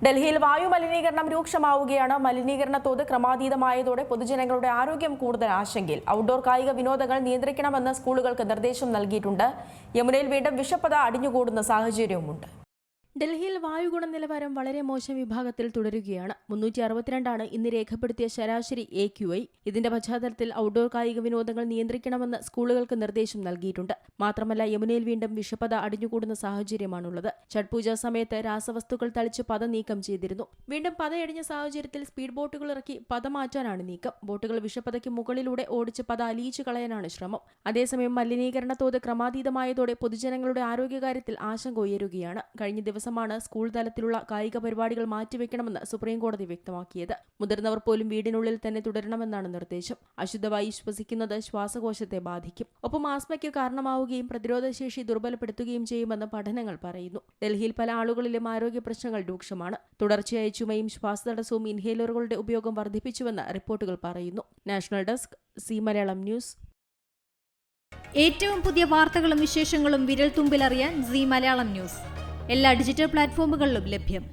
ഡൽഹിയിൽ വായു മലിനീകരണം രൂക്ഷമാവുകയാണ്. മലിനീകരണ തോത് ക്രമാതീതമായതോടെ പൊതുജനങ്ങളുടെ ആരോഗ്യം കൂടുതൽ ആശങ്കയിൽ. ഔട്ട്ഡോർ കായിക വിനോദങ്ങൾ നിയന്ത്രിക്കണമെന്ന് സ്കൂളുകൾക്ക് നിർദ്ദേശം നൽകിയിട്ടുണ്ട്. യമുനയിൽ വീണ്ടും വിഷപ്പത അടിഞ്ഞുകൂടുന്ന സാഹചര്യവുമുണ്ട്. ഡൽഹിയിൽ വായു ഗുണനിലവാരം വളരെ മോശം വിഭാഗത്തിൽ തുടരുകയാണ്. 362 ഇന്ന് രേഖപ്പെടുത്തിയ ശരാശരി AQI. ഇതിന്റെ പശ്ചാത്തലത്തിൽ ഔട്ട്ഡോർ കായിക വിനോദങ്ങൾ നിയന്ത്രിക്കണമെന്ന് സ്കൂളുകൾക്ക് നിർദ്ദേശം നൽകിയിട്ടുണ്ട്. മാത്രമല്ല, യമുനയിൽ വീണ്ടും വിഷപ്പത അടിഞ്ഞുകൂടുന്ന സാഹചര്യമാണുള്ളത്. ഛഠ് പൂജ സമയത്ത് രാസവസ്തുക്കൾ തളിച്ച് പത നീക്കം ചെയ്തിരുന്നു. വീണ്ടും പതയടിഞ്ഞ സാഹചര്യത്തിൽ സ്പീഡ് ബോട്ടുകൾ ഇറക്കി പത മാറ്റാനാണ് നീക്കം. ബോട്ടുകൾ വിഷപ്പതയ്ക്ക് മുകളിലൂടെ ഓടിച്ച് പത അലിയിച്ചു കളയാനാണ് ശ്രമം. അതേസമയം മലിനീകരണ തോത് ക്രമാതീതമായതോടെ പൊതുജനങ്ങളുടെ ആരോഗ്യകാര്യത്തിൽ ആശങ്ക ഉയരുകയാണ്. കഴിഞ്ഞ ദിവസമാണ് സ്കൂൾ തലത്തിലുള്ള കായിക പരിപാടികൾ മാറ്റിവെക്കണമെന്ന് സുപ്രീംകോടതി വ്യക്തമാക്കിയത്. മുതിർന്നവർ പോലും വീടിനുള്ളിൽ തന്നെ തുടരണമെന്നാണ് നിർദ്ദേശം. അശുദ്ധവായു ശ്വസിക്കുന്നത് ശ്വാസകോശത്തെ ബാധിക്കും. ഒപ്പം ആസ്മയ്ക്ക് കാരണമാവുകയും പ്രതിരോധശേഷി ദുർബലപ്പെടുത്തുകയും ചെയ്യുമെന്ന് പഠനങ്ങൾ പറയുന്നു. ഡൽഹിയിൽ പല ആളുകളിലും ആരോഗ്യ പ്രശ്നങ്ങൾ രൂക്ഷമാണ്. തുടർച്ചയായ ചുമയും ശ്വാസതടസ്സവും ഇൻഹേലറുകളുടെ ഉപയോഗം വർദ്ധിപ്പിച്ചുവെന്ന് റിപ്പോർട്ടുകൾ പറയുന്നു. National desk, C Malayalam news. ഏറ്റവും പുതിയ വാർത്തകളും വിശേഷങ്ങളും വിരൽത്തുമ്പിലറിയാൻ സി മലയാളം ന്യൂസ് എല്ലാ ഡിജിറ്റൽ പ്ലാറ്റ്ഫോമുകളിലും ലഭ്യം.